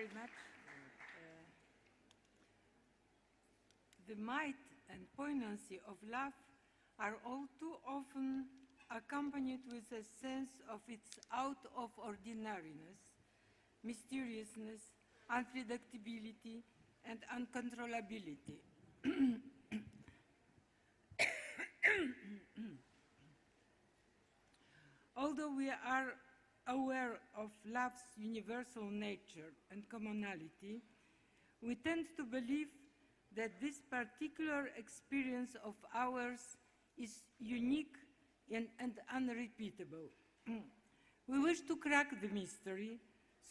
very much. The might and poignancy of love are all too often accompanied with a sense of its out-of-ordinariness, mysteriousness, unpredictability, and uncontrollability. Although we are aware of love's universal nature and commonality, we tend to believe that this particular experience of ours is unique and unrepeatable. We wish to crack the mystery,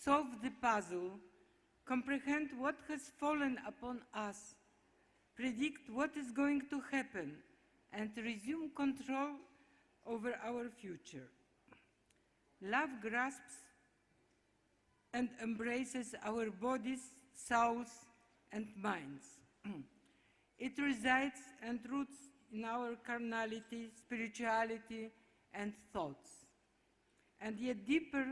solve the puzzle, comprehend what has fallen upon us, predict what is going to happen, and resume control over our future. Love grasps and embraces our bodies, souls, and minds. It resides and roots in our carnality, spirituality, and thoughts, and yet deeper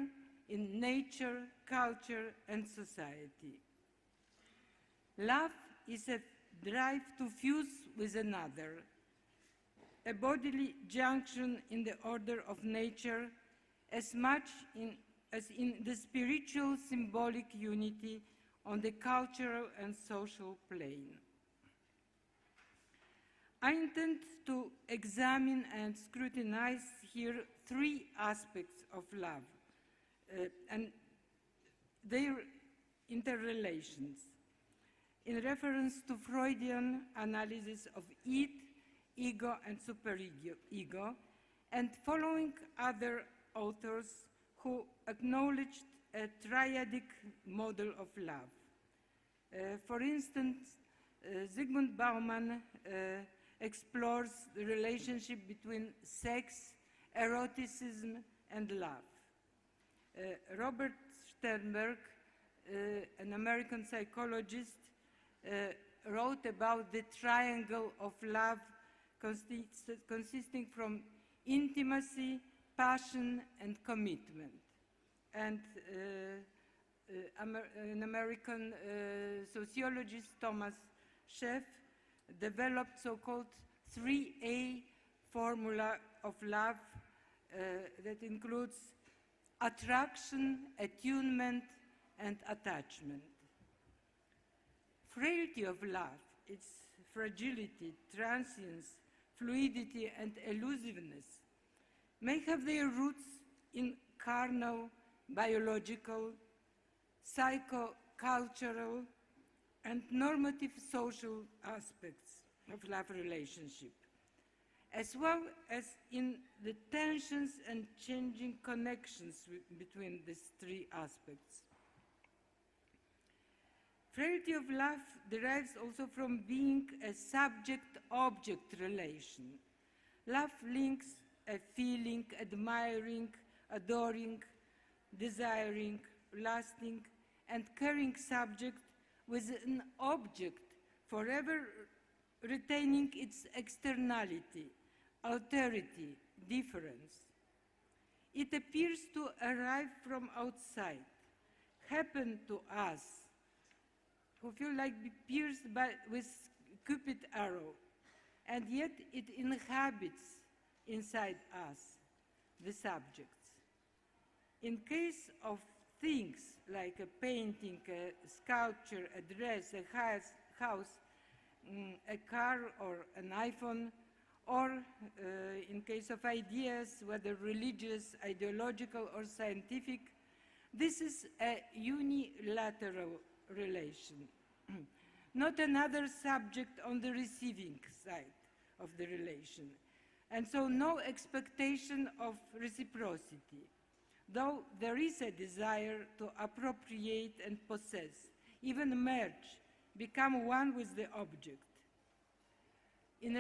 in nature, culture, and society. Love is a drive to fuse with another, a bodily junction in the order of nature, as much as in the spiritual symbolic unity on the cultural and social plane. I intend to examine and scrutinize here three aspects of love and their interrelations in reference to Freudian analysis of id, ego, and superego, and following other authors who acknowledged a triadic model of love. For instance, Zygmunt Bauman explores the relationship between sex, eroticism, and love. Robert Sternberg, an American psychologist, wrote about the triangle of love consisting from intimacy, passion, and commitment. And an American sociologist, Thomas Scheff, developed so-called 3A formula of love that includes attraction, attunement, and attachment. Frailty of love, its fragility, transience, fluidity, and elusiveness may have their roots in carnal, biological, psycho-cultural, and normative social aspects of love relationship, as well as in the tensions and changing connections between these three aspects. Frailty of love derives also from being a subject-object relation. Love links a feeling, admiring, adoring, desiring, lasting, and caring subject with an object forever retaining its externality, alterity, difference. It appears to arrive from outside, happen to us, who feel like pierced with Cupid arrow, and yet it inhabits inside us, the subjects. In case of things like a painting, a sculpture, a dress, a house, a car or an iPhone, or in case of ideas, whether religious, ideological, or scientific, this is a unilateral relation, not another subject on the receiving side of the relation, and so no expectation of reciprocity, though there is a desire to appropriate and possess, even merge, become one with the object. In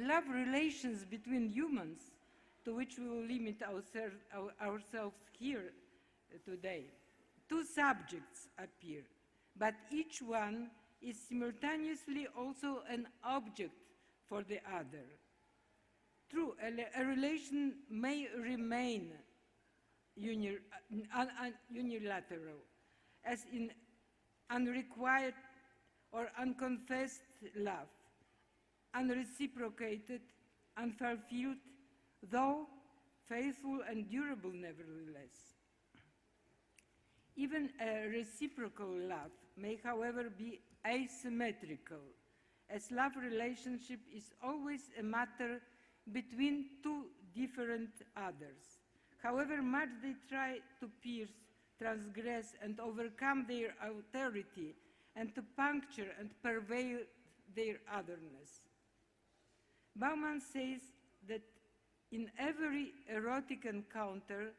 love relations between humans, to which we will limit ourselves here today, two subjects appear, but each one is simultaneously also an object for the other. True, a relation may remain unilateral, as in unrequited or unconfessed love, unreciprocated, unfulfilled, though faithful and durable nevertheless. Even a reciprocal love may, however, be asymmetrical, as love relationship is always a matter between two different others. However much they try to pierce, transgress, and overcome their authority, and to puncture and pervade their otherness. Bauman says that in every erotic encounter,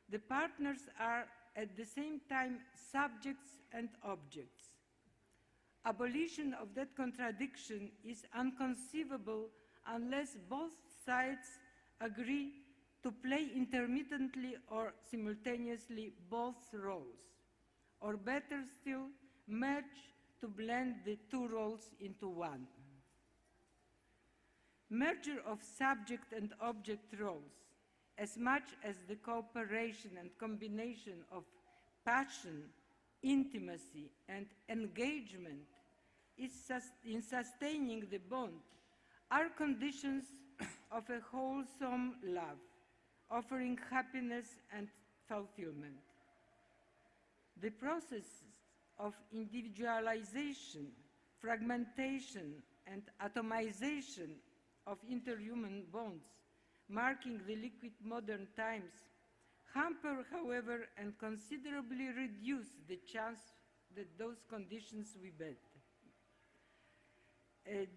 the partners are at the same time subjects and objects. Abolition of that contradiction is inconceivable unless both sides agree to play intermittently or simultaneously both roles, or better still, merge to blend the two roles into one. Merger of subject and object roles, as much as the cooperation and combination of passion, intimacy, and engagement in sustaining the bond, are conditions of a wholesome love, offering happiness and fulfillment. The process of individualization, fragmentation, and atomization of interhuman bonds, marking the liquid modern times, hamper, however, and considerably reduce the chance that those conditions will be met.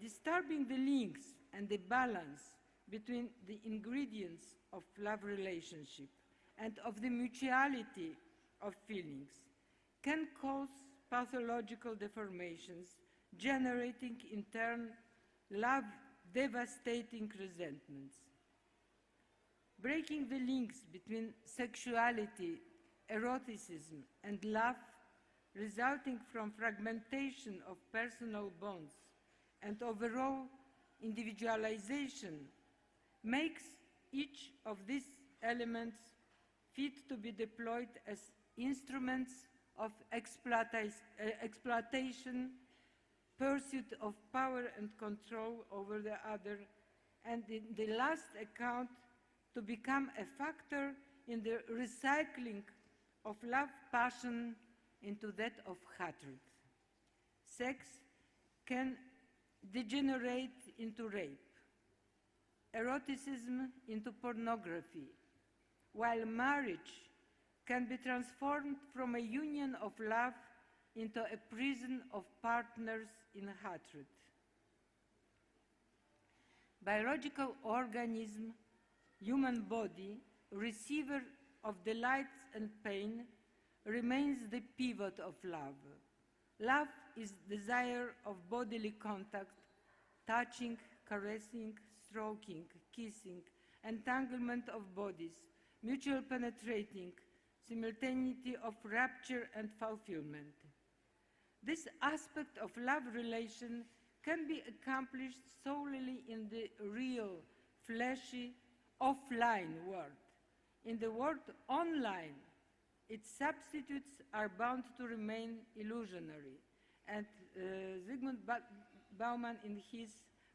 Disturbing the links and the balance between the ingredients of love relationship and of the mutuality of feelings can cause pathological deformations, generating in turn love devastating resentments. Breaking the links between sexuality, eroticism, and love, resulting from fragmentation of personal bonds and overall individualization, makes each of these elements fit to be deployed as instruments of exploitation, pursuit of power and control over the other, and in the last account, to become a factor in the recycling of love passion into that of hatred. Sex can degenerate into rape, eroticism into pornography, while marriage can be transformed from a union of love into a prison of partners in hatred. Biological organism, human body, receiver of delights and pain, remains the pivot of love. Love is desire of bodily contact, touching, caressing, stroking, kissing, entanglement of bodies, mutual penetrating, simultaneity of rapture and fulfillment. This aspect of love relation can be accomplished solely in the real, fleshy, offline world. In the world online, its substitutes are bound to remain illusionary. And Zygmunt Bauman, in his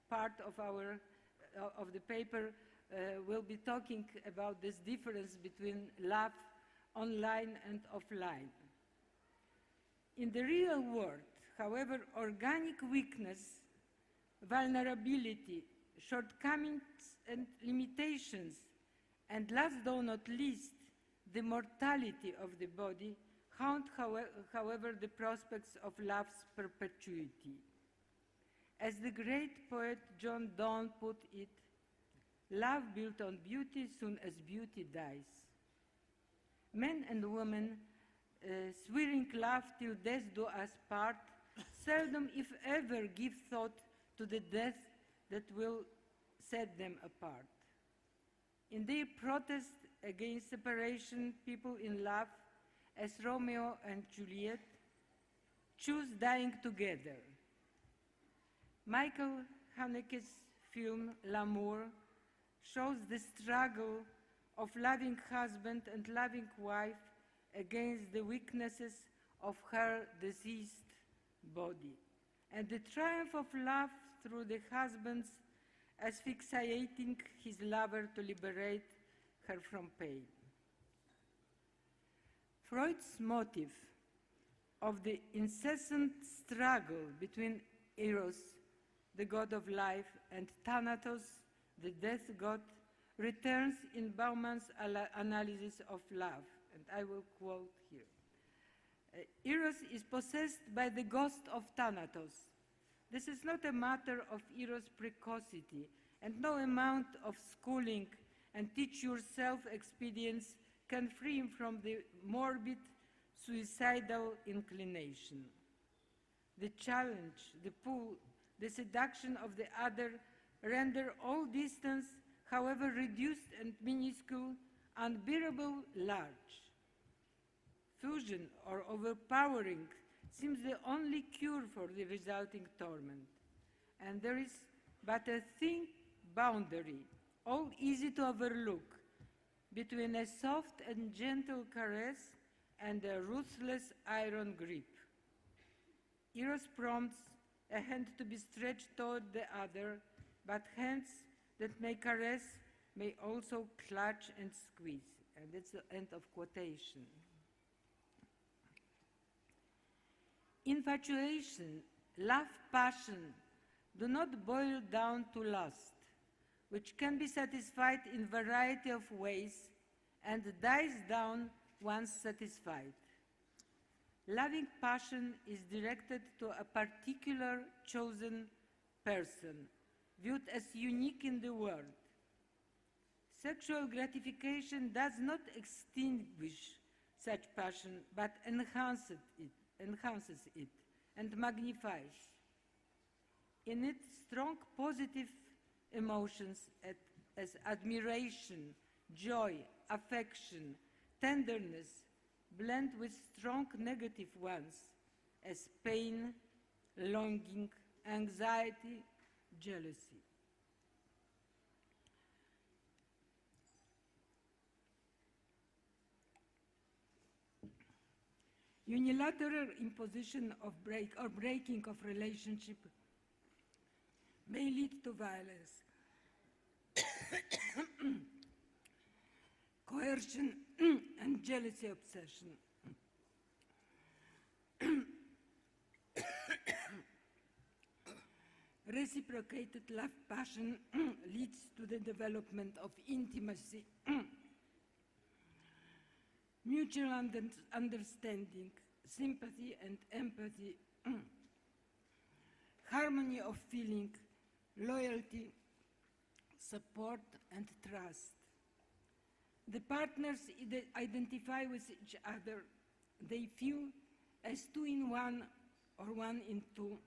part of the paper, will be talking about this difference between love online and offline. In the real world, however, organic weakness, vulnerability, shortcomings and limitations, and last though not least, the mortality of the body haunt, however, the prospects of love's perpetuity. As the great poet John Donne put it, love built on beauty soon as beauty dies. Men and women, swearing love till death do us part, seldom if ever give thought to the death that will set them apart. In their protest against separation, people in love, as Romeo and Juliet, choose dying together. Michael Haneke's film L'Amour shows the struggle of loving husband and loving wife against the weaknesses of her deceased body, and the triumph of love through the husband's asphyxiating his lover to liberate her from pain. Freud's motive of the incessant struggle between Eros, the god of life, and Thanatos, the death god, returns in Bauman's analysis of love, and I will quote here. Eros is possessed by the ghost of Thanatos. This is not a matter of Eros' precocity, and no amount of schooling and teach-yourself expedients can free him from the morbid, suicidal inclination. The challenge, the pull, the seduction of the other render all distance, however reduced and minuscule, unbearable large. Fusion or overpowering seems the only cure for the resulting torment. And there is but a thin boundary, all easy to overlook, between a soft and gentle caress and a ruthless iron grip. Eros prompts a hand to be stretched toward the other, but hands that may caress may also clutch and squeeze. And that's the end of quotation. Infatuation, love, passion do not boil down to lust, which can be satisfied in variety of ways and dies down once satisfied. Loving passion is directed to a particular chosen person, viewed as unique in the world. Sexual gratification does not extinguish such passion, but enhances it and magnifies. In it, strong positive emotions as admiration, joy, affection, tenderness blend with strong negative ones as pain, longing, anxiety, jealousy. Unilateral imposition of breaking of relationship may lead to violence, coercion, and jealousy obsession. Reciprocated love passion leads to the development of intimacy, mutual understanding, sympathy and empathy, harmony of feeling, loyalty, support, and trust. The partners identify with each other. They feel as two in one or one in two,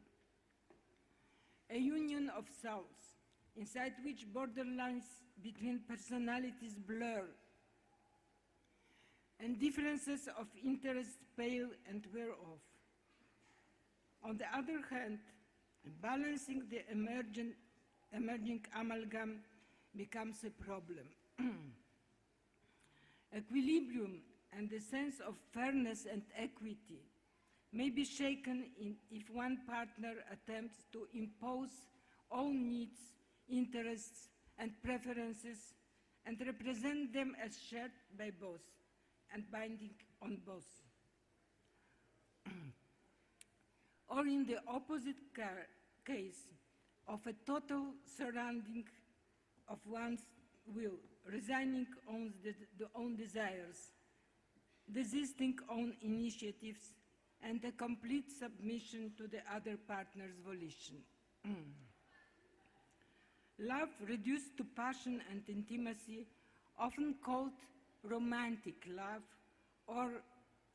a union of souls, inside which borderlines between personalities blur, and differences of interest pale and wear off. On the other hand, balancing the emerging amalgam becomes a problem. Equilibrium and the sense of fairness and equity may be shaken if one partner attempts to impose all needs, interests, and preferences and represent them as shared by both and binding on both. Or in the opposite case of a total surrounding of one's will, resigning on the own desires, desisting on initiatives, and a complete submission to the other partner's volition. Love reduced to passion and intimacy, often called romantic love, or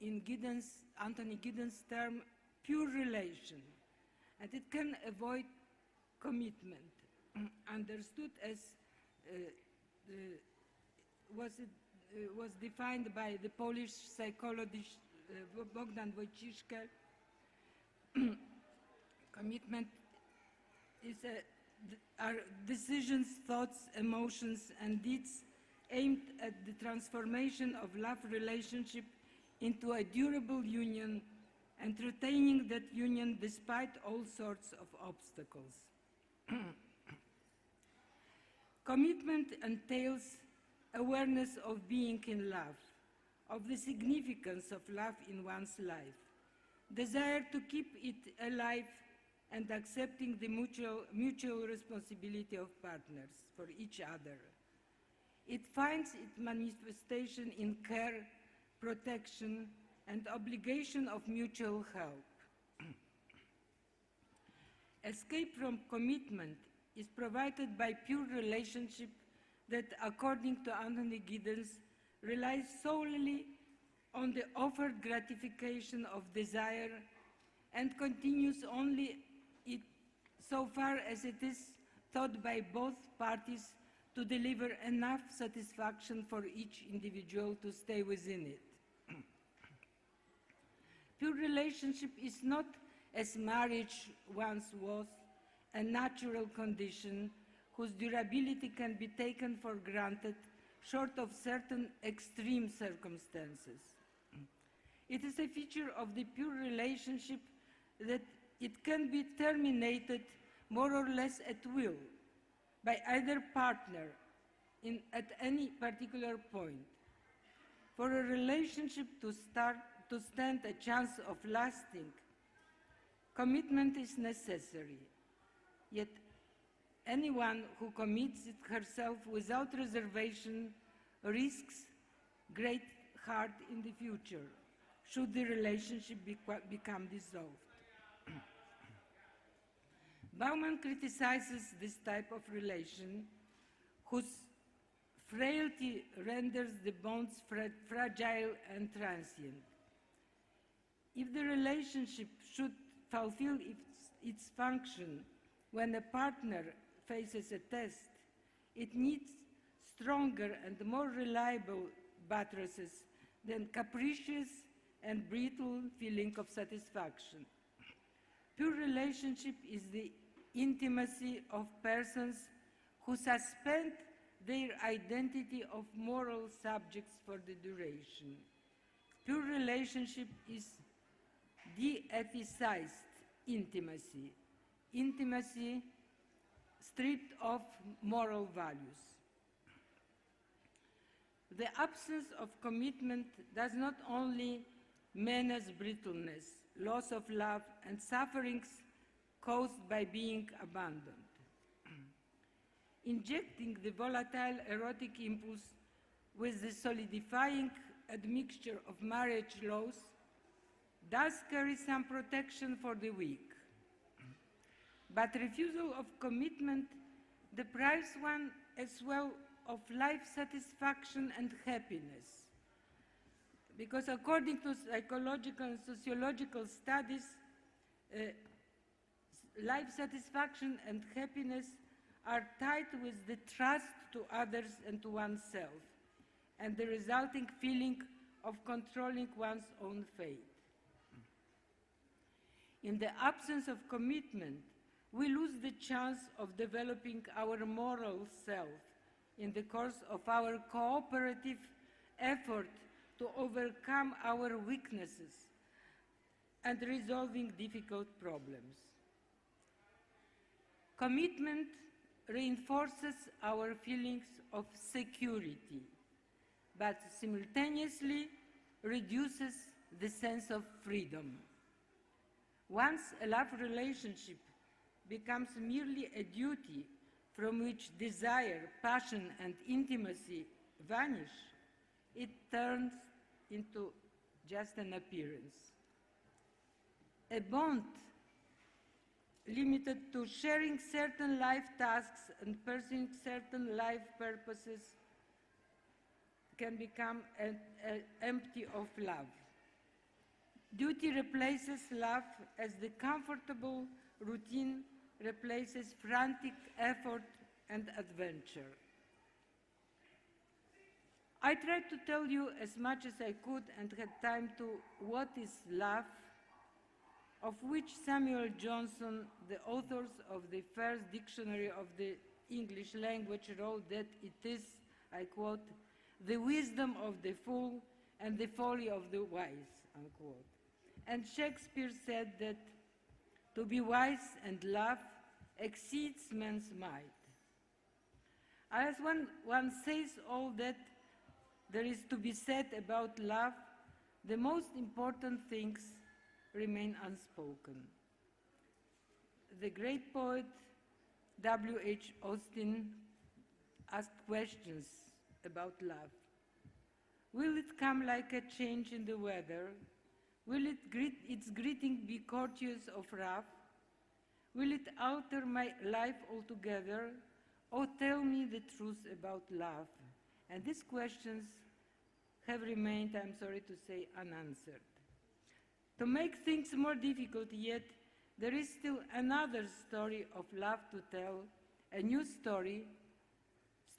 in Anthony Giddens' term, pure relation, and it can avoid commitment, understood as was defined by the Polish psychologist Bogdan Wojciszka. Commitment are decisions, thoughts, emotions, and deeds aimed at the transformation of love relationship into a durable union entertaining that union despite all sorts of obstacles. Commitment entails awareness of being in love, of the significance of love in one's life, desire to keep it alive, and accepting the mutual responsibility of partners for each other. It finds its manifestation in care, protection, and obligation of mutual help. Escape from commitment is provided by pure relationship that, according to Anthony Giddens, relies solely on the offered gratification of desire and continues only so far as it is thought by both parties to deliver enough satisfaction for each individual to stay within it. Pure relationship is not, as marriage once was, a natural condition whose durability can be taken for granted short of certain extreme circumstances. It is a feature of the pure relationship that it can be terminated more or less at will by either partner at any particular point. For a relationship to stand a chance of lasting, commitment is necessary. Yet anyone who commits it herself without reservation risks great hurt in the future, should the relationship become dissolved. Bauman criticizes this type of relation, whose frailty renders the bonds fragile and transient. If the relationship should fulfill its function when a partner faces a test, it needs stronger and more reliable buttresses than capricious and brittle feeling of satisfaction. Pure relationship is the intimacy of persons who suspend their identity of moral subjects for the duration. Pure relationship is de-ethicized intimacy, intimacy stripped of moral values. The absence of commitment does not only menace brittleness, loss of love, and sufferings caused by being abandoned. Injecting the volatile erotic impulse with the solidifying admixture of marriage laws does carry some protection for the weak. But refusal of commitment deprives one as well of life satisfaction and happiness. Because according to psychological and sociological studies, life satisfaction and happiness are tied with the trust to others and to oneself, and the resulting feeling of controlling one's own fate. In the absence of commitment, we lose the chance of developing our moral self in the course of our cooperative effort to overcome our weaknesses and resolving difficult problems. Commitment reinforces our feelings of security, but simultaneously reduces the sense of freedom. Once a love relationship becomes merely a duty from which desire, passion, and intimacy vanish, it turns into just an appearance. A bond limited to sharing certain life tasks and pursuing certain life purposes can become empty of love. Duty replaces love as the comfortable routine replaces frantic effort and adventure. I tried to tell you as much as I could and had time to what is love, of which Samuel Johnson, the authors of the first dictionary of the English language, wrote that it is, I quote, the wisdom of the fool and the folly of the wise, unquote. And Shakespeare said that to be wise and love exceeds man's might. As one says all that there is to be said about love, the most important things remain unspoken. The great poet W.H. Austin asked questions about love. Will it come like a change in the weather? Will its greeting be courteous or rough? Will it alter my life altogether? Or tell me the truth about love? And these questions have remained, I'm sorry to say, unanswered. To make things more difficult yet, there is still another story of love to tell, a new story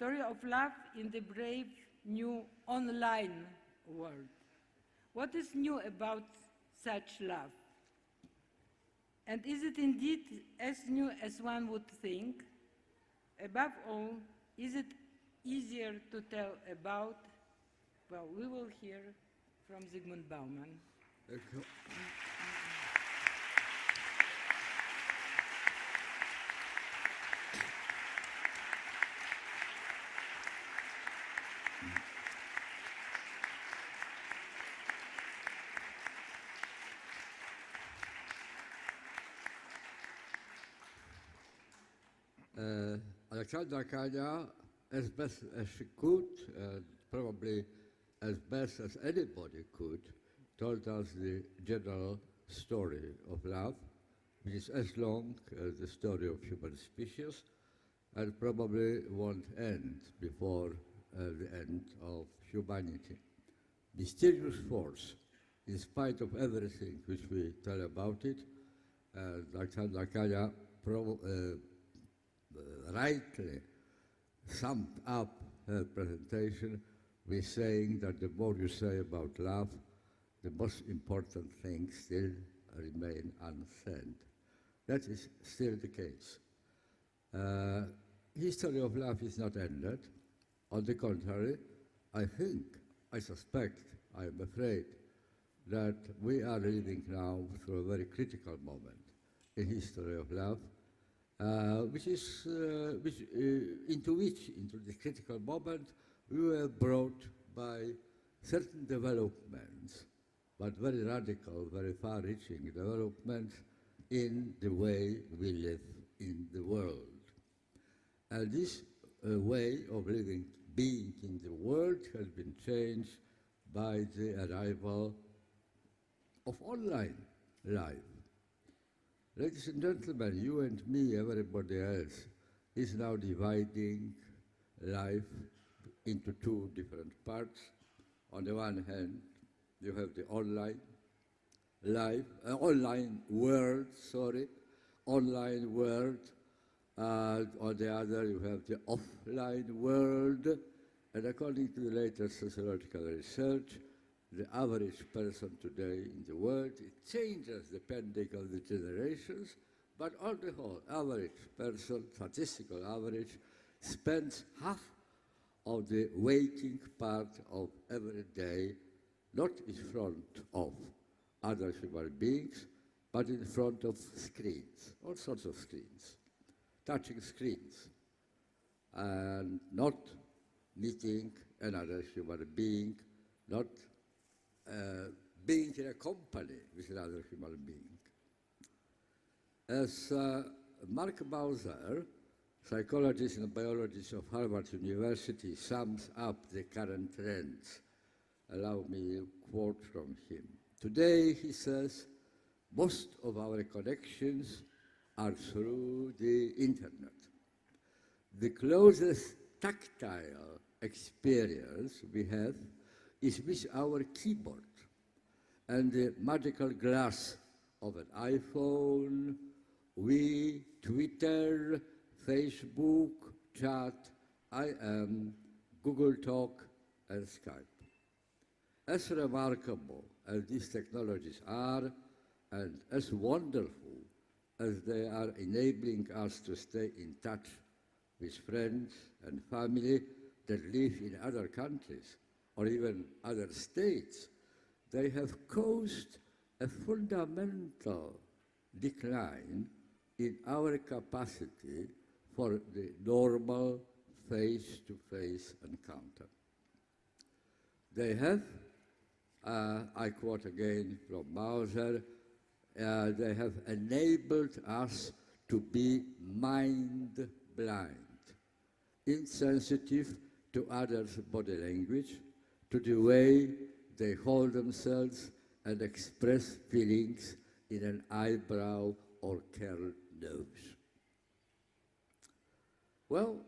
of love in the brave new online world. What is new about such love? And is it indeed as new as one would think? Above all, is it easier to tell about? Well, we will hear from Zygmunt Bauman. Aleksandra Kania, as best as she could, probably as best as anybody could, told us the general story of love, which is as long as the story of human species, and probably won't end before the end of humanity. Mysterious force, in spite of everything which we tell about it, Aleksandra Kania rightly summed up her presentation with saying that the more you say about love, the most important things still remain unsaid. That is still the case. History of love is not ended. On the contrary, I suspect, I am afraid, that we are living now through a very critical moment in history of love, into this critical moment, we were brought by certain developments, but very radical, very far-reaching developments in the way we live in the world. And this way of living, being in the world, has been changed by the arrival of online life. Ladies and gentlemen, you and me, everybody else, is now dividing life into two different parts. On the one hand, you have the online world. On the other, you have the offline world. And according to the latest sociological research, the average person today in the world, it changes depending on the generations, but on the whole, average person, statistical average, spends half of the waking part of every day not in front of other human beings, but in front of screens, all sorts of screens, touching screens, and not meeting another human being, not being in a company with another human being. As Mark Bowser, psychologist and biologist of Harvard University, sums up the current trends, allow me a quote from him. Today, he says, most of our connections are through the internet. The closest tactile experience we have is with our keyboard and the magical glass of an iPhone, Twitter, Facebook, chat, IM, Google Talk, and Skype. As remarkable as these technologies are, and as wonderful as they are enabling us to stay in touch with friends and family that live in other countries, or even other states, they have caused a fundamental decline in our capacity for the normal face-to-face encounter. They have, I quote again from Mauser, they have enabled us to be mind blind, insensitive to others' body language, to the way they hold themselves and express feelings in an eyebrow or curled nose. Well,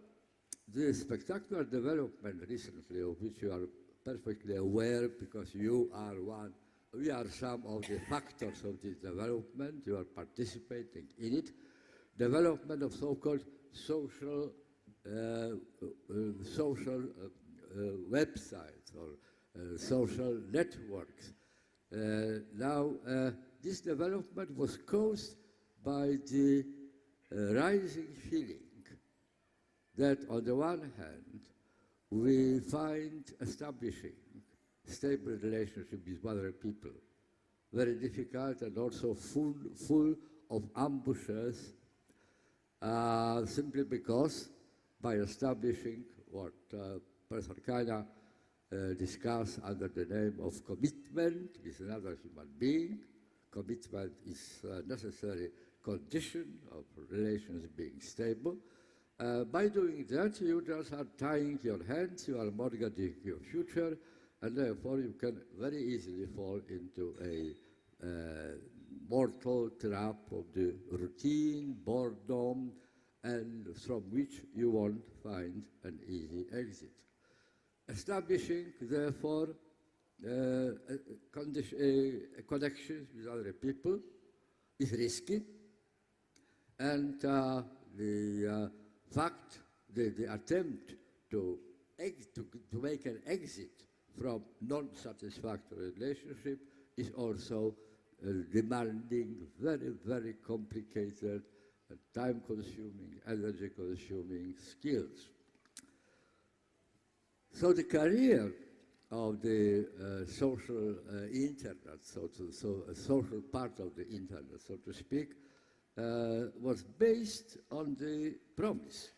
the spectacular development recently, of which you are perfectly aware because you are one, we are some of the factors of this development, you are participating in it, development of so-called social websites or social networks. Now, this development was caused by the rising feeling that on the one hand, we find establishing stable relationship with other people very difficult and also full of ambushes, simply because by establishing what Professor Kania discussed under the name of commitment with another human being. Commitment is a necessary condition of relations being stable. By doing that, you just are tying your hands, you are mortgaging your future, and therefore you can very easily fall into a mortal trap of the routine, boredom, and from which you won't find an easy exit. Establishing, therefore, connections with other people is risky, and the fact, the attempt to make an exit from non-satisfactory relationship is also demanding very, very complicated, time-consuming, energy-consuming skills. So the career of the social internet, a social part of the internet, so to speak, was based on the promise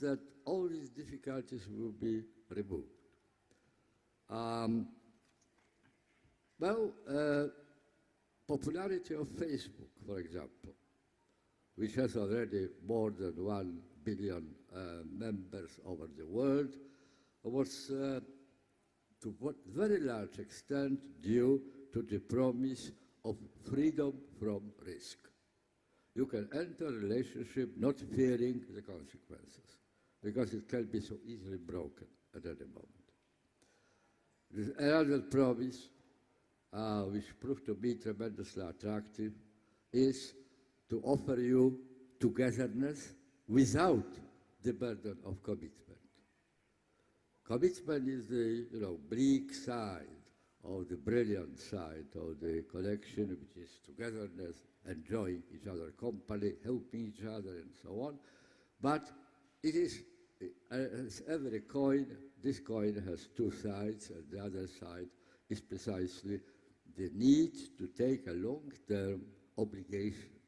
that all these difficulties will be removed. Popularity of Facebook, for example, which has already more than 1 billion members over the world, was to what very large extent due to the promise of freedom from risk. You can enter a relationship not fearing the consequences, because it can be so easily broken at any moment. There's another promise, which proved to be tremendously attractive, is to offer you togetherness without the burden of commitment. Commitment is the bleak side of the brilliant side of the collection, which is togetherness, enjoying each other's company, helping each other, and so on. But it is, as every coin, this coin has two sides, and the other side is precisely the need to take a long-term obligation,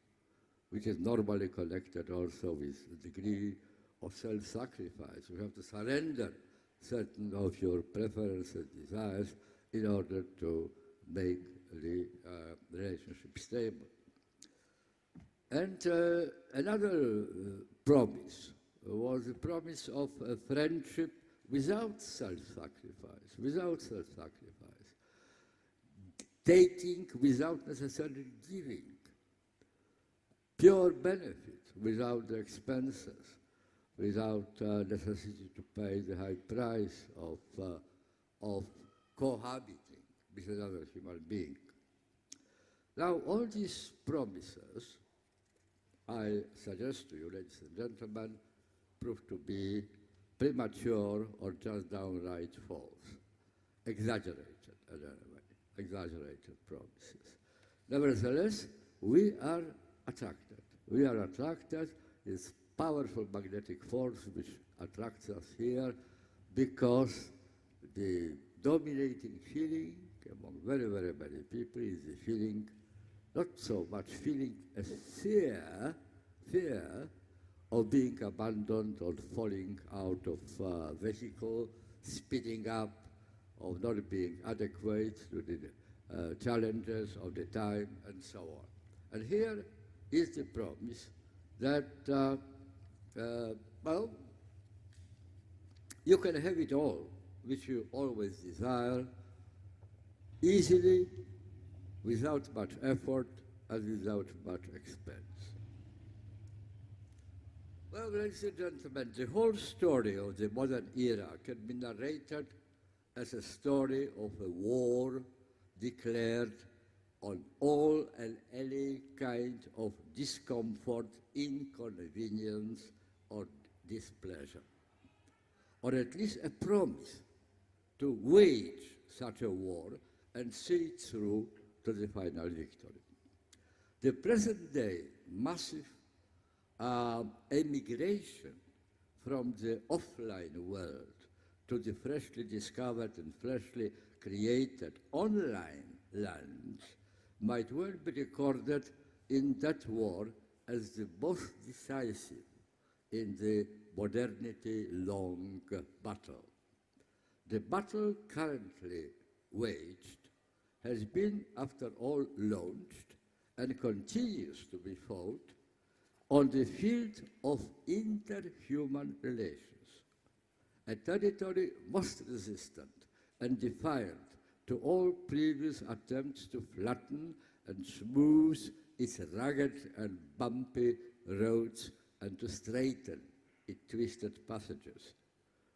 which is normally connected also with a degree of self-sacrifice. You have to surrender certain of your preferences and desires in order to make the relationship stable. And another promise was the promise of a friendship without self-sacrifice, taking without necessarily giving, pure benefit without the expenses, without necessity to pay the high price of cohabiting with another human being. Now, all these promises, I suggest to you, ladies and gentlemen, prove to be premature or just downright false, exaggerated, anyway, exaggerated promises. Nevertheless, we are attracted. We are attracted. It's powerful magnetic force which attracts us here because the dominating feeling among very, very many people is the feeling, not so much feeling as fear of being abandoned or falling out of vehicle, speeding up, of not being adequate to the challenges of the time, and so on. And here is the promise that, well, you can have it all, which you always desire, easily, without much effort, and without much expense. Well, ladies and gentlemen, the whole story of the modern era can be narrated as a story of a war declared on all and any kind of discomfort, inconvenience, or displeasure, or at least a promise to wage such a war and see it through to the final victory. The present day massive emigration from the offline world to the freshly discovered and freshly created online lands might well be recorded in that war as the most decisive in the modernity long battle. The battle currently waged has been, after all, launched and continues to be fought on the field of interhuman relations, a territory most resistant and defiant to all previous attempts to flatten and smooth its rugged and bumpy roads and to straighten its twisted passages,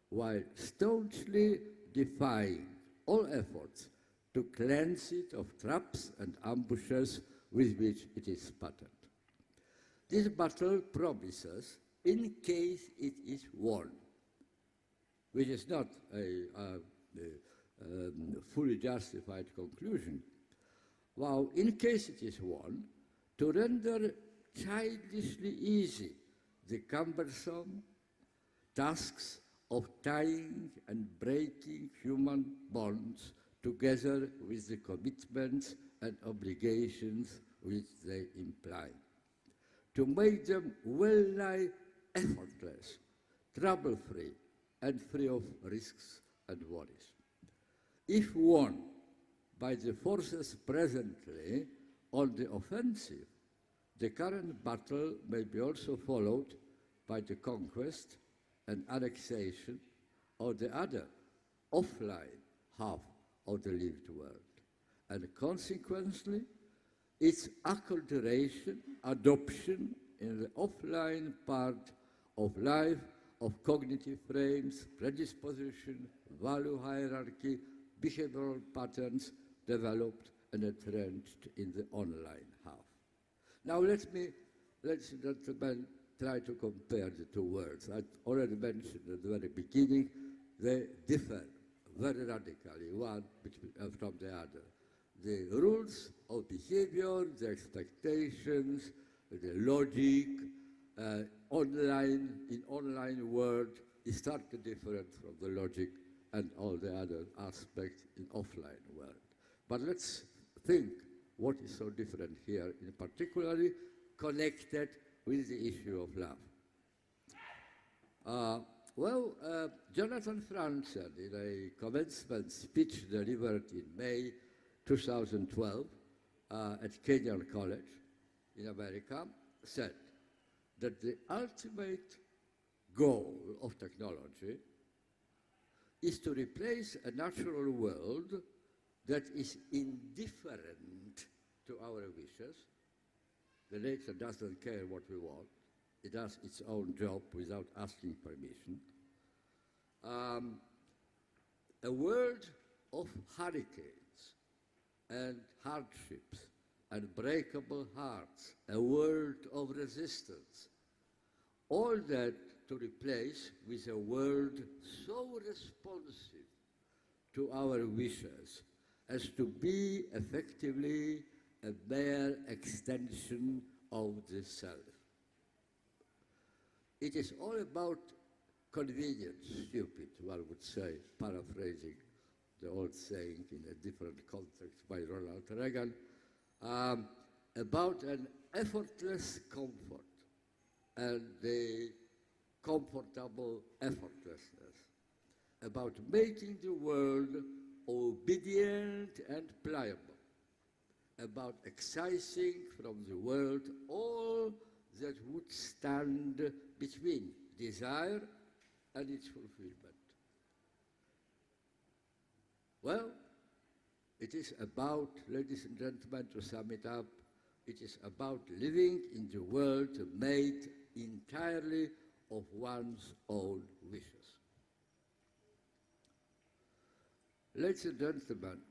while staunchly defying all efforts to cleanse it of traps and ambushes with which it is spattered. This battle promises, in case it is won, which is not a fully justified conclusion, while in case it is won, to render childishly easy the cumbersome tasks of tying and breaking human bonds together with the commitments and obligations which they imply, to make them well-nigh effortless, trouble-free, and free of risks and worries. If won by the forces presently on the offensive, the current battle may be also followed by the conquest and annexation of the other offline half of the lived world, and consequently its acculturation, adoption in the offline part of life of cognitive frames, predisposition, value hierarchy, behavioral patterns developed and entrenched in the online half. Now ladies and gentlemen, try to compare the two words. I already mentioned at the very beginning, they differ very radically, one from the other. The rules of behavior, the expectations, the logic, in online world is starkly different from the logic and all the other aspects in offline world. But let's think what is so different here, in particularly connected with the issue of love. Jonathan Franzen, in a commencement speech delivered in May 2012 at Kenyon College in America, said that the ultimate goal of technology is to replace a natural world that is indifferent to our wishes. The nature doesn't care what we want. It does its own job without asking permission. A world of hurricanes and hardships and breakable hearts, a world of resistance. All that to replace with a world so responsive to our wishes as to be effectively a mere extension of the self. It is all about convenience, stupid, one would say, paraphrasing the old saying in a different context by Ronald Reagan, about an effortless comfort and the comfortable effortlessness, about making the world obedient and pliable, about excising from the world all that would stand between desire and its fulfillment. Well, it is about, ladies and gentlemen, to sum it up, it is about living in the world made entirely of one's own wishes. Ladies and gentlemen,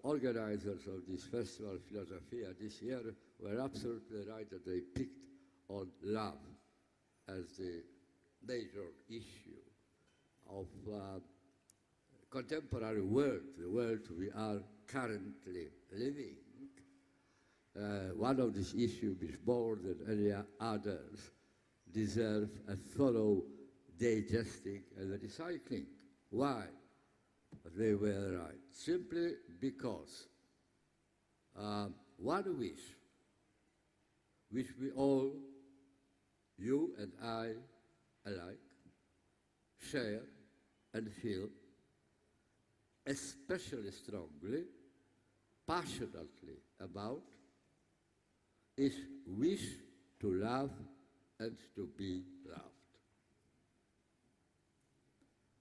organizers of this Festivalfilosofia this year were absolutely right that they picked on love as the major issue of contemporary world, the world we are currently living. One of these issues, which more than any others, deserve a thorough digesting and recycling. Why? They were right. Simply because one wish, which we all, you and I alike, share and feel, especially strongly, passionately about, is wish to love and to be loved.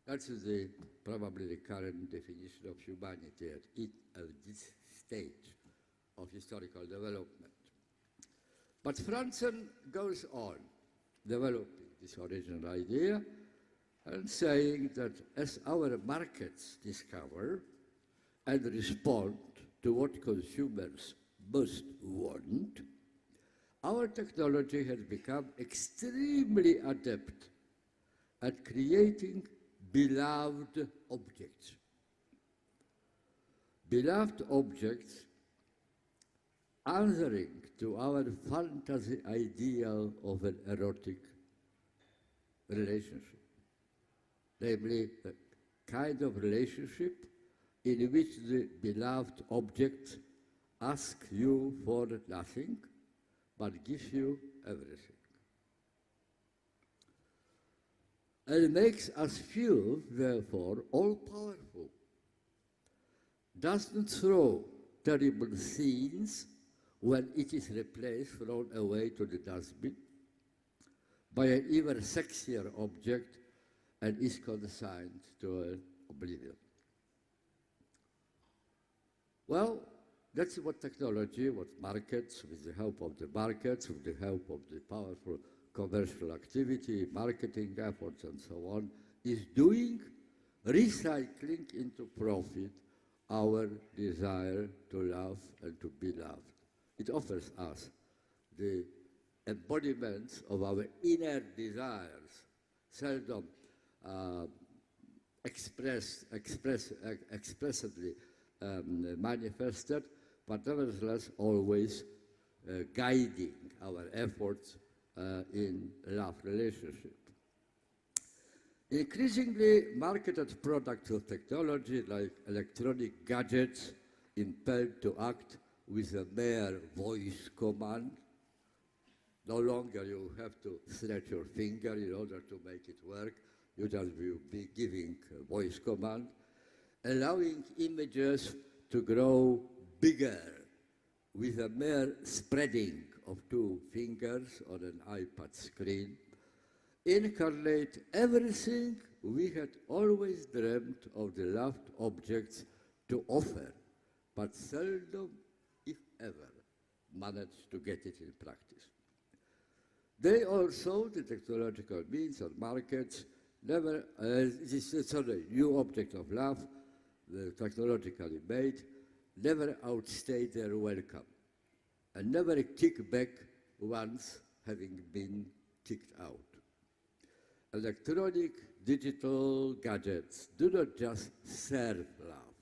That's probably the current definition of humanity at this stage of historical development. But Franzen goes on developing this original idea and saying that as our markets discover and respond to what consumers most want, our technology has become extremely adept at creating beloved objects. Beloved objects answering to our fantasy ideal of an erotic relationship, namely the kind of relationship in which the beloved object asks you for nothing but gives you everything. And makes us feel, therefore, all-powerful. Doesn't throw terrible scenes when it is replaced, thrown away to the dustbin, by an even sexier object and is consigned to oblivion. Well, that's what technology, what markets, with the help of the markets, with the help of the powerful commercial activity, marketing efforts, and so on, is doing, recycling into profit our desire to love and to be loved. It offers us the embodiments of our inner desires, seldom expressively manifested, but nevertheless always guiding our efforts in love relationship. Increasingly marketed products of technology like electronic gadgets impelled to act with a mere voice command. No longer you have to stretch your finger in order to make it work. You just will be giving a voice command, allowing images to grow bigger with a mere spreading of two fingers on an iPad screen, incarnate everything we had always dreamt of the loved objects to offer, but seldom, if ever, managed to get it in practice. They also, the technological means and markets, never, new object of love, the technologically made, never outstay their welcome and never kick back once having been kicked out. Electronic digital gadgets do not just serve love.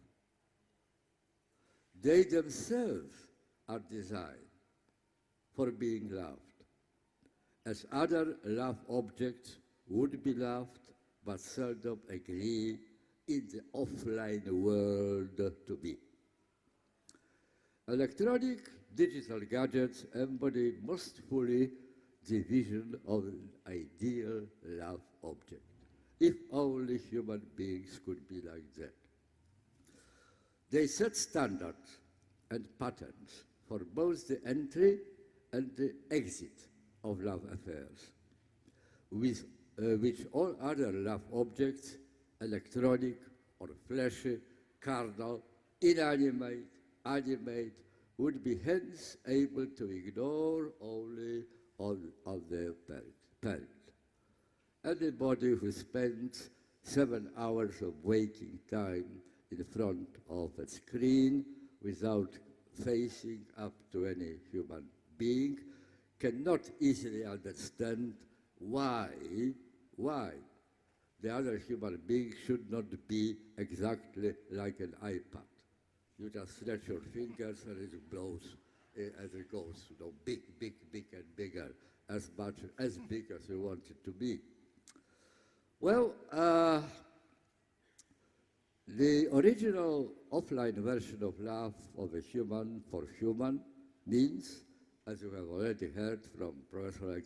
They themselves are designed for being loved, as other love objects would be loved but seldom agree in the offline world to be. Electronic digital gadgets embody most fully the vision of an ideal love object. If only human beings could be like that. They set standards and patterns for both the entry and the exit of love affairs, with which all other love objects, electronic or fleshy, carnal, inanimate, animate, would be hence able to ignore only on their parent. Anybody who spends 7 hours of waking time in front of a screen without facing up to any human being cannot easily understand why the other human being should not be exactly like an iPad. You just snatch your fingers and it blows as it goes, big, big, big and bigger, as big as you want it to be. Well, the original offline version of love of a human for human means, as you have already heard from Professor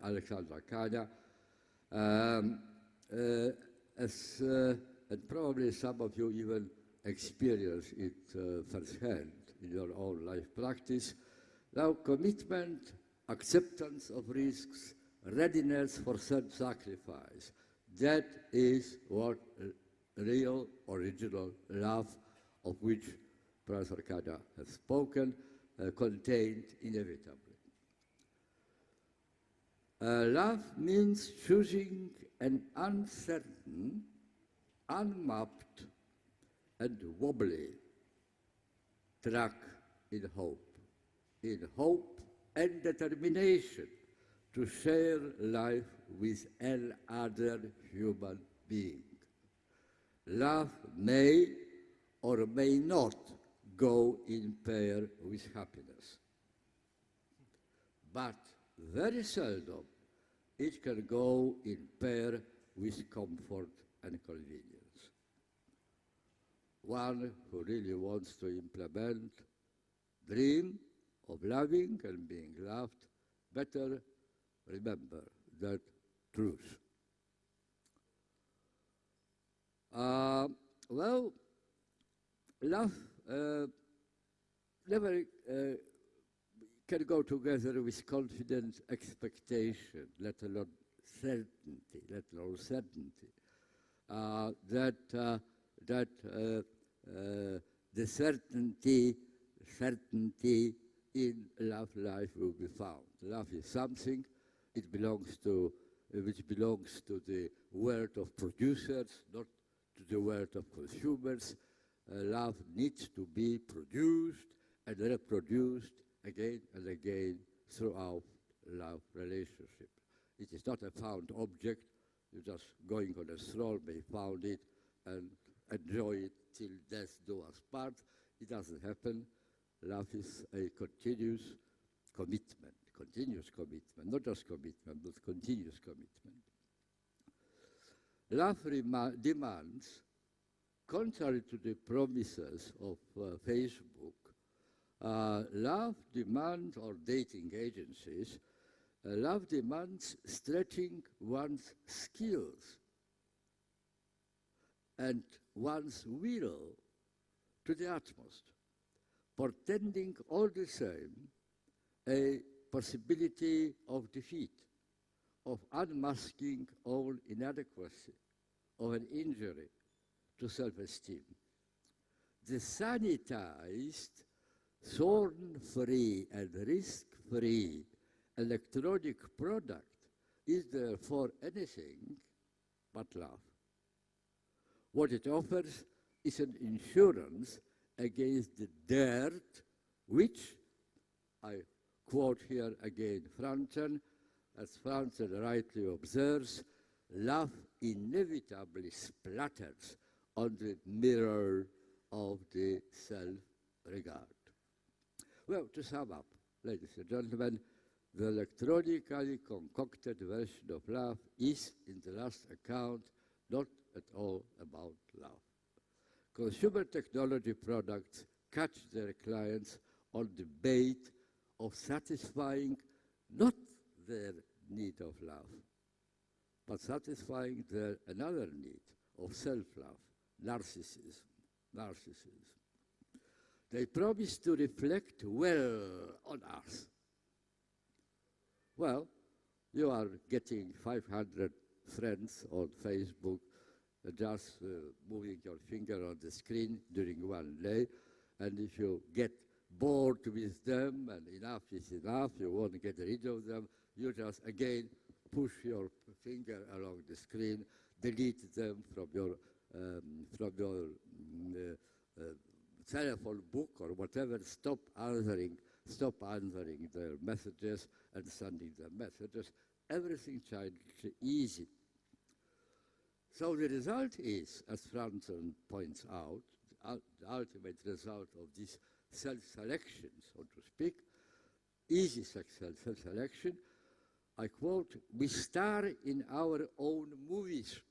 Aleksandra Kania, and probably some of you even experience it firsthand in your own life practice. Now, commitment, acceptance of risks, readiness for self-sacrifice, that is what real, original love, of which Professor Kania has spoken, contained inevitably. Love means choosing an uncertain, unmapped, and wobbly track in hope and determination to share life with another human being. Love may or may not go in pair with happiness, but very seldom it can go in pair with comfort and convenience. One who really wants to implement dream of loving and being loved better remember that truth. Well, love never can go together with confident expectation, let alone certainty, that the certainty in love life will be found. Love is something which belongs to the world of producers, not to the world of consumers. Love needs to be produced and reproduced again and again throughout love relationship. It is not a found object. You just going on a stroll may found it and enjoy it till death do us part. It doesn't happen. Love is a continuous commitment, not just commitment, but continuous commitment. Love demands, contrary to the promises of Facebook, love demands, or dating agencies, love demands stretching one's skills and one's will to the utmost, portending all the same a possibility of defeat, of unmasking all inadequacy, of an injury to self-esteem. The sanitized, thorn-free and risk-free electronic product is therefore anything but love. What it offers is an insurance against the dirt, which, I quote here again Franzen, as Franzen rightly observes, love inevitably splatters on the mirror of the self-regard. Well, to sum up, ladies and gentlemen, the electronically concocted version of love is, in the last account, not at all about love. Consumer technology products catch their clients on the bait of satisfying not their need of love, but satisfying their another need of self-love, narcissism. They promise to reflect well on us. Well, you are getting 500 friends on Facebook, just moving your finger on the screen during one day, and if you get bored with them and enough is enough, you want to get rid of them, you just again push your finger along the screen, delete them from your telephone book or whatever, stop answering their messages and sending them messages. Everything childishly easy. So the result is, as Franzen points out, the ultimate result of this self-selection, so to speak, easy self-selection, I quote, "We star in our own movies.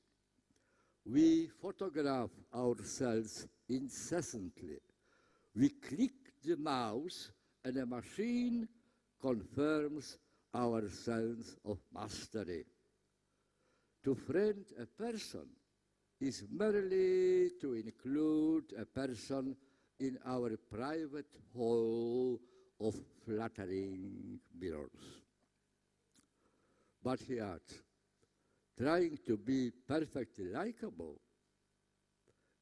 We photograph ourselves incessantly. We click the mouse and a machine confirms our sense of mastery. To friend a person is merely to include a person in our private hall of flattering mirrors." But he adds, trying to be perfectly likable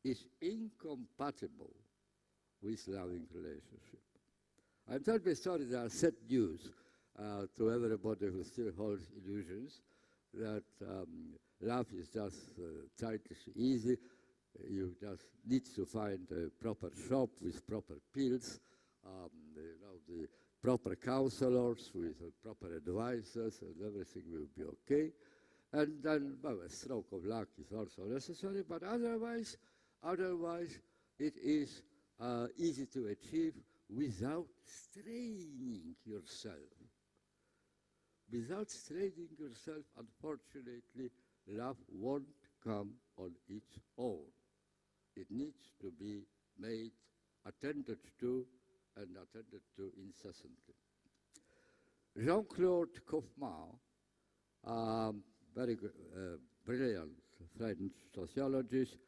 is incompatible with loving relationship. I'm terribly sorry that I said news to everybody who still holds illusions that love is just childish easy. You just need to find a proper shop with proper pills, the proper counselors with proper advisors, and everything will be okay. And then, well, a stroke of luck is also necessary, but otherwise it is easy to achieve without straining yourself. Without straining yourself, unfortunately, love won't come on its own. It needs to be made, attended to, and attended to incessantly. Jean-Claude Kaufmann, very brilliant French sociologist,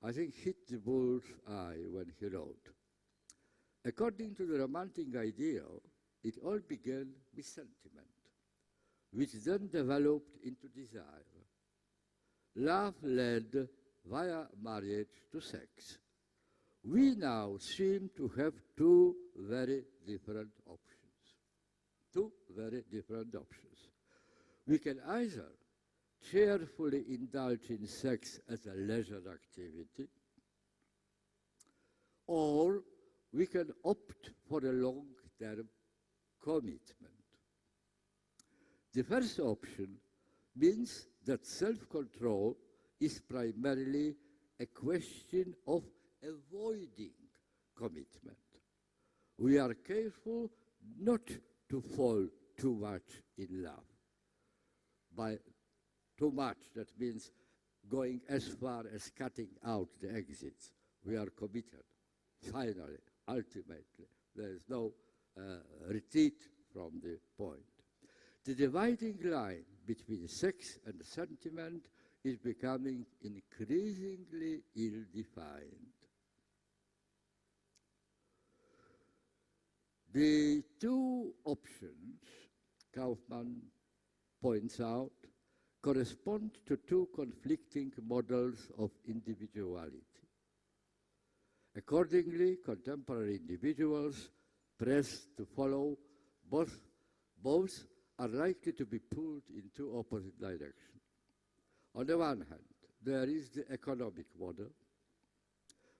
I think hit the bull's eye when he wrote, "According to the romantic ideal, it all began with sentiment, which then developed into desire. Love led via marriage to sex. We now seem to have two very different options. We can either cheerfully indulge in sex as a leisure activity, or we can opt for a long-term commitment. The first option means that self-control is primarily a question of avoiding commitment. We are careful not to fall too much in love. By too much, that means going as far as cutting out the exits. We are committed. Finally, ultimately, there is no retreat from the point. The dividing line between sex and sentiment is becoming increasingly ill-defined. The two options, Kaufmann points out, correspond to two conflicting models of individuality. Accordingly, contemporary individuals pressed to follow both are likely to be pulled in two opposite directions. On the one hand, there is the economic model,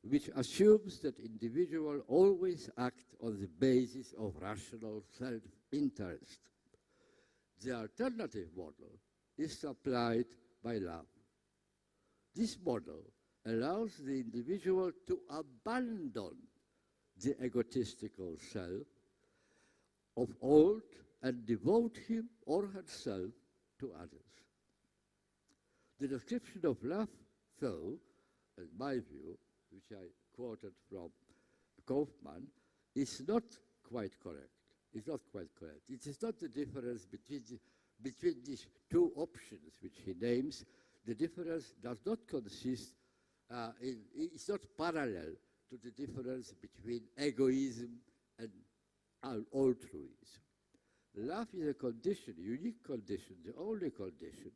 which assumes that individuals always act on the basis of rational self-interest. The alternative model is supplied by love. This model allows the individual to abandon the egotistical self of old and devote him or herself to others. The description of love So, in my view, which I quoted from Kaufman, is not quite correct. It's not quite correct. It is not the difference between these two options which he names. The difference does not consist, it's not parallel to the difference between egoism and altruism. Love is a condition, unique condition, the only condition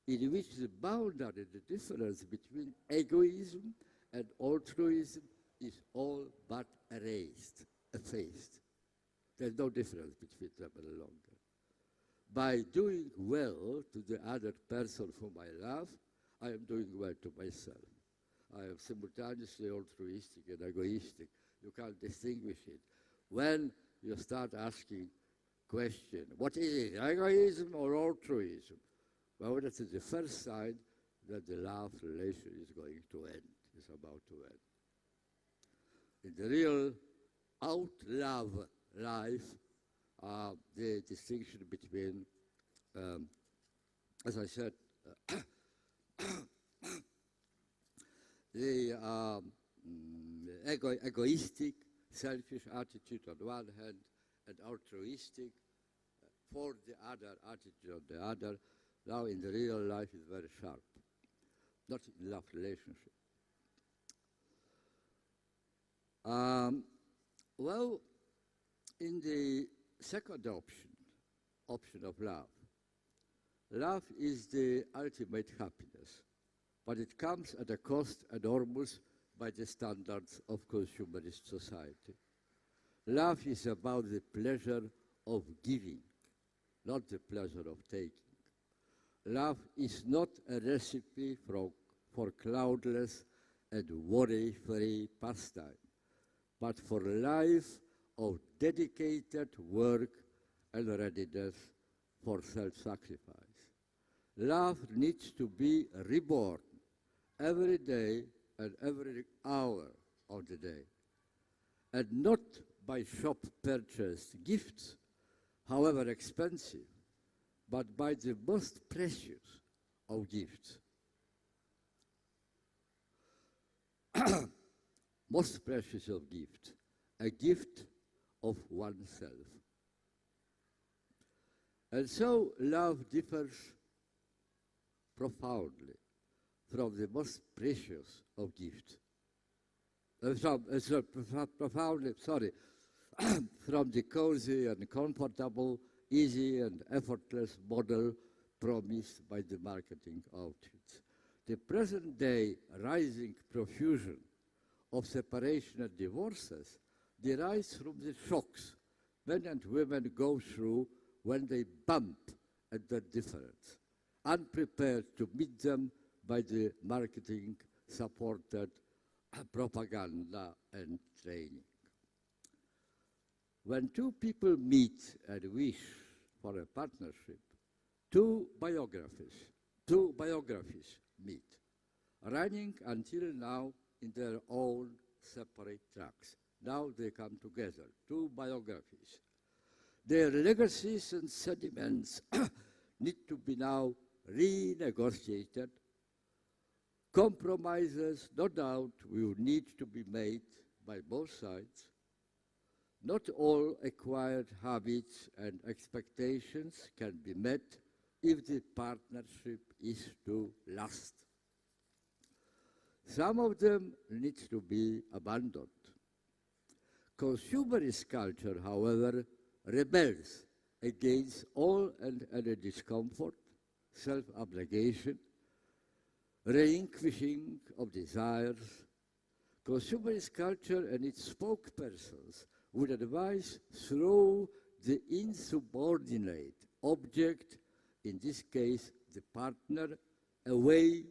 in which the boundary, the difference between egoism and altruism is all but effaced. There's no difference between them any longer. By doing well to the other person whom I love, I am doing well to myself. I am simultaneously altruistic and egoistic. You can't distinguish it. When you start asking question, what is it, egoism or altruism? Well, that is the first sign that the love relation is going to end, is about to end. In the real out-love life, the distinction between, as I said, the egoistic, selfish attitude on one hand, and altruistic, for the other attitude on the other, now in the real life is very sharp, not in love relationship. Well, in the second option of love is the ultimate happiness, but it comes at a cost enormous by the standards of consumerist society. Love is about the pleasure of giving, not the pleasure of taking. Love is not a recipe for cloudless and worry-free pastime, but for a life of dedicated work and readiness for self-sacrifice. Love needs to be reborn every day and every hour of the day, and not by shop-purchased gifts, however expensive, but by the most precious of gifts. Most precious of gifts, a gift of oneself. And so love differs profoundly from the most precious of gifts. From the cozy and comfortable, easy and effortless model promised by the marketing outfits. The present day rising profusion of separation and divorces derives from the shocks men and women go through when they bump at that difference, unprepared to meet them by the marketing-supported propaganda and training. When two people meet and wish for a partnership, two biographies meet, running until now in their own separate tracks. Now they come together, two biographies. Their legacies and sentiments need to be now renegotiated. Compromises, no doubt, will need to be made by both sides. Not all acquired habits and expectations can be met if the partnership is to last. Some of them need to be abandoned. Consumerist culture, however, rebels against all and any discomfort, self-abnegation, relinquishing of desires. Consumerist culture and its spokespersons would advise throw the insubordinate object, in this case the partner, away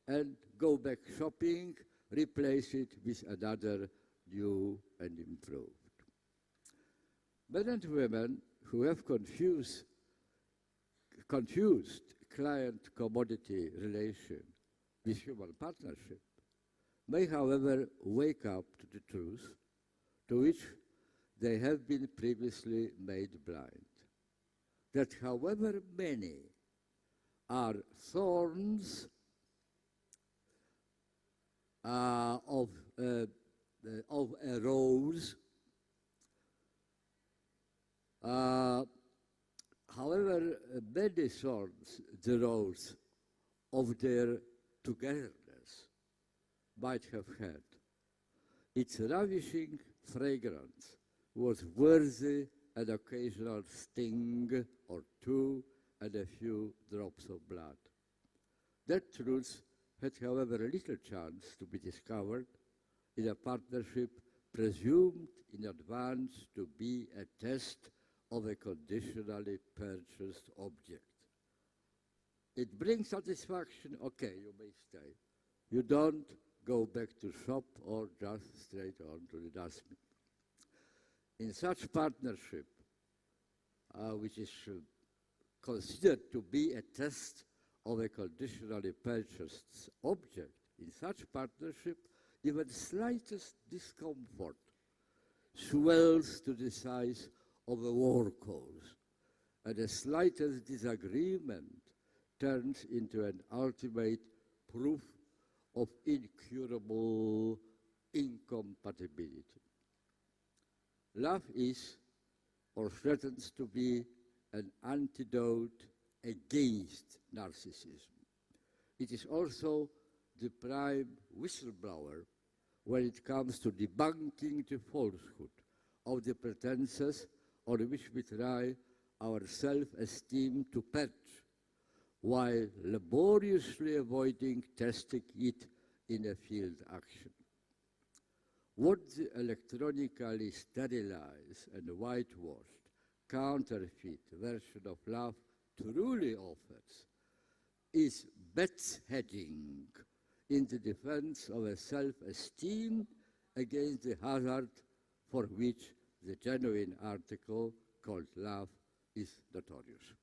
and go back shopping, replace it with another new and improved. Men and women who have confused client-commodity relation with human partnership may, however, wake up to the truth to which they have been previously made blind, that however many are thorns of a rose. However, many sorts the rose of their togetherness might have had. Its ravishing fragrance was worthy an occasional sting or two and a few drops of blood. That truth had, however, little chance to be discovered in a partnership presumed in advance to be a test of a conditionally purchased object. It brings satisfaction, okay, you may stay. You don't go back to shop or just straight on to the dustbin. In such partnership, which is considered to be a test of a conditionally purchased object, in such partnership, even slightest discomfort swells to the size of a war cause, and the slightest disagreement turns into an ultimate proof of incurable incompatibility. Love is, or threatens to be, an antidote against narcissism. It is also the prime whistleblower when it comes to debunking the falsehood of the pretenses on which we try our self-esteem to perch, while laboriously avoiding testing it in a field action. What the electronically sterilized and whitewashed counterfeit version of love truly offers is bets hedging in the defense of a self-esteem against the hazard for which the genuine article called love is notorious.